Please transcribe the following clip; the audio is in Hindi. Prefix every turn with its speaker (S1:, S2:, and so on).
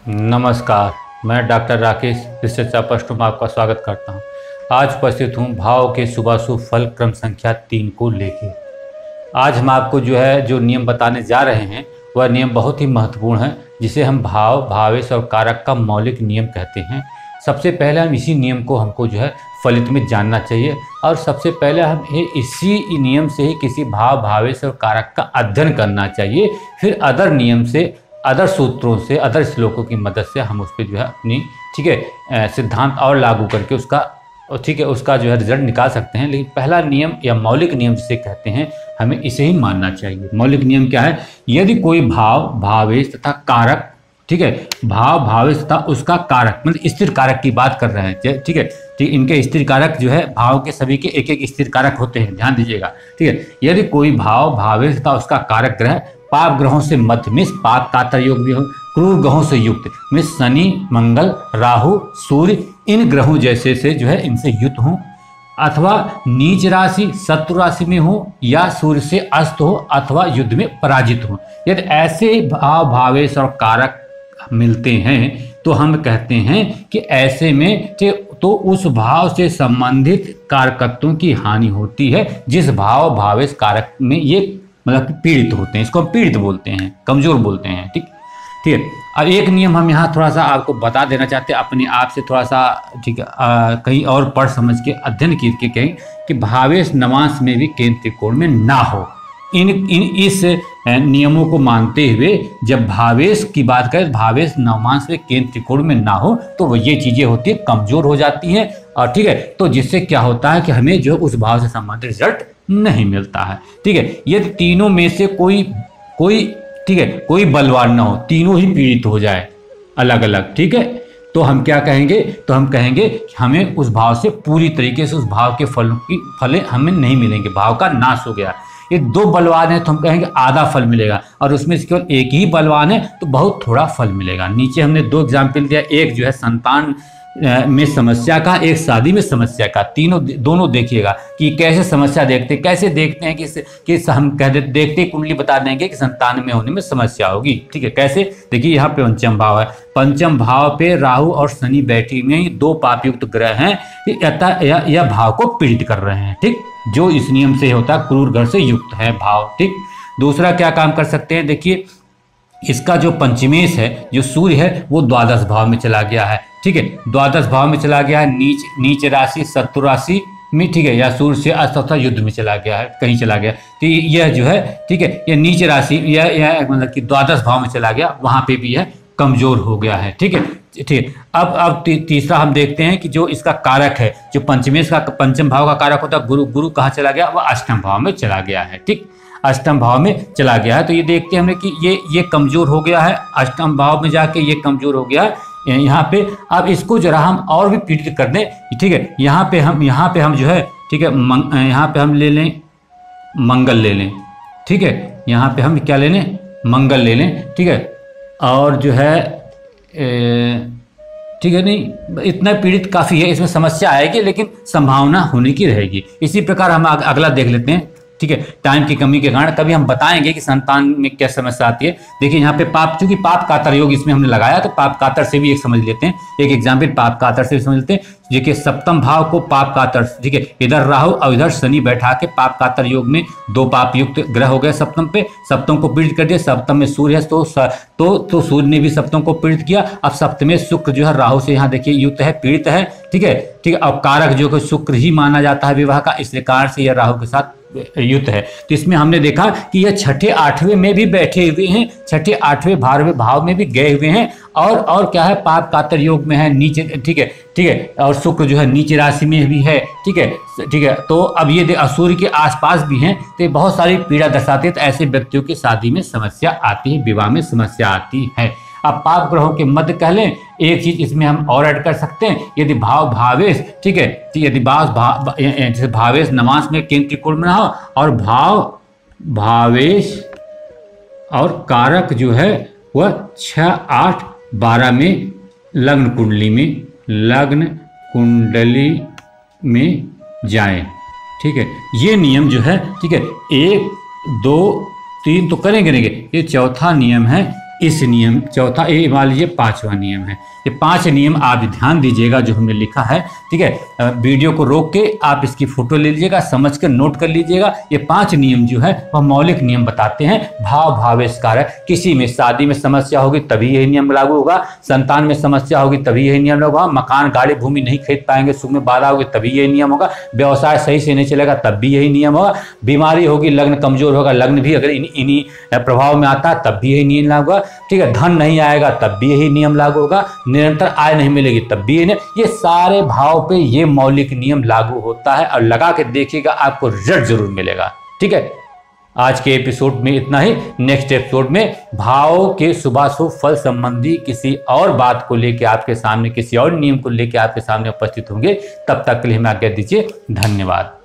S1: नमस्कार, मैं डॉक्टर राकेश रिसर्च स्पष्ट में आपका स्वागत करता हूं। आज उपस्थित हूं भाव के शुभाशुभ फल क्रम संख्या 3 को लेके। आज हम आपको जो नियम बताने जा रहे हैं वह नियम बहुत ही महत्वपूर्ण है, जिसे हम भाव, भावेश और कारक का मौलिक नियम कहते हैं। सबसे पहले हम इसी नियम को हमको फलित में जानना चाहिए और सबसे पहले हम इसी नियम से ही किसी भाव, भावेश और कारक का अध्ययन करना चाहिए। फिर अदर नियम से, अदर सूत्रों से, अदर श्लोकों की मदद से हम उस पर अपनी सिद्धांत और लागू करके उसका रिजल्ट निकाल सकते हैं। लेकिन पहला नियम या मौलिक नियम जिसे कहते हैं, हमें इसे ही मानना चाहिए। मौलिक नियम क्या है? यदि कोई भाव, भावेश तथा कारक, भाव, भावेश तथा उसका कारक, मतलब स्थिर कारक की बात कर रहे हैं, ठीक है। इनके स्थिर कारक भाव के सभी के एक एक स्थिर कारक होते हैं, ध्यान दीजिएगा, ठीक है। यदि कोई भाव, भावेश तथा उसका कारक ग्रह पाप ग्रहों से मध्य में पाप कातर योग भी हो, क्रूर ग्रहों से युक्त में शनि, मंगल, राहु, सूर्य, इन ग्रहों जैसे से इनसे युक्त हो, अथवा नीच राशि, शत्रु राशि में हो, या सूर्य से अस्त हो, अथवा युद्ध में पराजित हो। यदि ऐसे भाव, भावेश और कारक मिलते हैं तो हम कहते हैं कि ऐसे में तो उस भाव से संबंधित कारकत्वों की हानि होती है, जिस भाव, भावेश, कारक में ये मतलब पीड़ित होते हैं। इसको हम पीड़ित बोलते हैं, कमजोर बोलते हैं, ठीक है। अब एक नियम हम यहाँ थोड़ा सा आपको बता देना चाहते हैं, अपने आप से थोड़ा सा, ठीक है, कहीं और पढ़ समझ के अध्ययन करके कहें कि भावेश नवांश में भी केंद्र त्रिकोण में ना हो। इस नियमों को मानते हुए जब भावेश की बात करें, भावेश नवांश में केंद्र त्रिकोण में ना हो तो वो ये चीजें होती है, कमजोर हो जाती हैं, और ठीक है, तो जिससे क्या होता है कि हमें उस भाव से संबंधित रिजल्ट नहीं मिलता है, ठीक है। यदि तीनों में से कोई ठीक है, कोई बलवान ना हो, तीनों ही पीड़ित हो जाए अलग अलग, ठीक है, तो हम क्या कहेंगे? तो हम कहेंगे कि हमें उस भाव से पूरी तरीके से उस भाव के फल हमें नहीं मिलेंगे, भाव का नाश हो गया। ये दो बलवान है तो हम कहेंगे आधा फल मिलेगा, और उसमें से केवल एक ही बलवान है तो बहुत थोड़ा फल मिलेगा। नीचे हमने दो एग्जाम्पल दिया, एक संतान में समस्या का, एक शादी में समस्या का। दोनों देखिएगा कि कैसे समस्या कैसे देखते हैं कि हम देखते कुंडली बता देंगे कि संतान में होने में समस्या होगी, ठीक है। कैसे? देखिए, यहाँ पे पंचम भाव है, पंचम भाव पे राहु और शनि बैठी हुई हैं, दो पापयुक्त ग्रह हैं, यह भाव को पीड़ित कर रहे हैं, ठीक। जो इस नियम से होता है, क्रूर ग्रह से युक्त है भाव, ठीक। दूसरा क्या काम कर सकते हैं? देखिए, इसका जो पंचमेश है, जो सूर्य है, वो द्वादश भाव में चला गया है, ठीक है। द्वादश भाव में चला गया है, नीच राशि, शत्रु राशि में, ठीक है, या सूर्य से अस्त युद्ध में चला गया है, कहीं चला गया, तो यह ठीक है, यह नीच राशि, यह मतलब कि द्वादश भाव में चला गया, वहां पे भी यह कमजोर हो गया है, ठीक है, ठीक। अब तीसरा हम देखते हैं कि जो इसका कारक है, जो पंचमेश का, पंचम भाव का कारक होता है गुरु कहाँ चला गया? वह अष्टम भाव में चला गया है, ठीक, अष्टम भाव में चला गया है। तो ये देखते हैं हमने कि ये कमजोर हो गया है, अष्टम भाव में जाके ये कमजोर हो गया है यहाँ पे। अब इसको जरा हम और भी पीड़ित कर दें, ठीक है। यहाँ पे हम ठीक है, यहाँ पे हम ले लें मंगल ले लें, ठीक है, यहाँ पे हम क्या ले लें? मंगल ले लें, ठीक है। और ठीक है, नहीं इतना पीड़ित काफ़ी है, इसमें समस्या आएगी लेकिन संभावना होने की रहेगी। इसी प्रकार हम अगला देख लेते हैं, ठीक है। टाइम की कमी के कारण कभी हम बताएंगे कि संतान में क्या समस्या आती है। देखिए, यहाँ पे पाप, चूंकि पाप कातर योग इसमें हमने लगाया, तो पाप कातर से भी एक समझ लेते हैं, एक एग्जाम्पल पाप कातर से भी समझ लेते हैं। देखिए, सप्तम भाव को पाप कातर, ठीक है, इधर राहु और इधर शनि बैठा के पाप कातर योग में दो पाप युक्त ग्रह हो गए सप्तम पे, सप्तम को पीड़ित कर दिया। सप्तम में सूर्य है, तो सूर्य ने भी सप्तम को पीड़ित किया। अब सप्तम में शुक्र राहु से यहाँ देखिए युक्त है, पीड़ित है, ठीक है, ठीक है। अब कारक जो शुक्र ही माना जाता है विवाह का, इसलिए कारण से यह राहु के साथ युक्त है। तो इसमें हमने देखा कि यह छठे आठवें में भी बैठे हुए हैं, छठे आठवें भाव में भी गए हुए हैं, और क्या है, पाप कातर योग में है नीचे, ठीक है, ठीक है, और शुक्र नीचे राशि में भी है, ठीक है, ठीक है। तो अब ये सूर्य के आसपास भी हैं, तो ये बहुत सारी पीड़ा दर्शाते हैं। तो ऐसे व्यक्तियों की शादी में समस्या आती है, विवाह में समस्या आती है। अब पाप ग्रहों के मध्य कह लें, एक चीज इसमें हम और ऐड कर सकते हैं, यदि भाव, भावेश, ठीक है, यदि जैसे भावेश नवांश में केंद्र त्रिकोण में ना हो, और भाव, भावेश और कारक वह 6, 8, 12 में लग्न कुंडली में जाए, ठीक है। ये नियम ठीक है, 1, 2, 3 तो करेंगे। ये चौथा नियम है इस नियम चौथा, ये मान लीजिए 5वां नियम है। ये 5 नियम आप ध्यान दीजिएगा जो हमने लिखा है, ठीक है। वीडियो को रोक के आप इसकी फोटो ले लीजिएगा, समझ कर नोट कर लीजिएगा। ये 5 नियम जो है वह मौलिक नियम बताते हैं। भाव भावेश कारक, किसी में शादी में समस्या होगी तभी यही नियम लागू होगा, संतान में समस्या होगी तभी यही नियम लागू होगा, मकान गाड़ी भूमि नहीं खरीद पाएंगे, सुख में बाधा होगी तभी यही नियम होगा, व्यवसाय सही से नहीं चलेगा तब भी यही नियम होगा, बीमारी होगी, लग्न कमजोर होगा, लग्न भी अगर इन्हीं प्रभाव में आता है तब भी यही नियम लागू होगा, ठीक है। धन नहीं आएगा तब भी यही नियम लागू होगा, निरंतर आय नहीं मिलेगी तब भी ये सारे भाव पे ये मौलिक नियम लागू होता है। और लगा के देखिएगा, आपको रिजल्ट जरूर मिलेगा, ठीक है। आज के एपिसोड में इतना ही। नेक्स्ट एपिसोड में भाव के शुभाशुभ फल संबंधी किसी और बात को लेकर आपके सामने, किसी और नियम को लेकर आपके सामने उपस्थित होंगे। तब तक के लिए हमें आज्ञा दीजिए। धन्यवाद।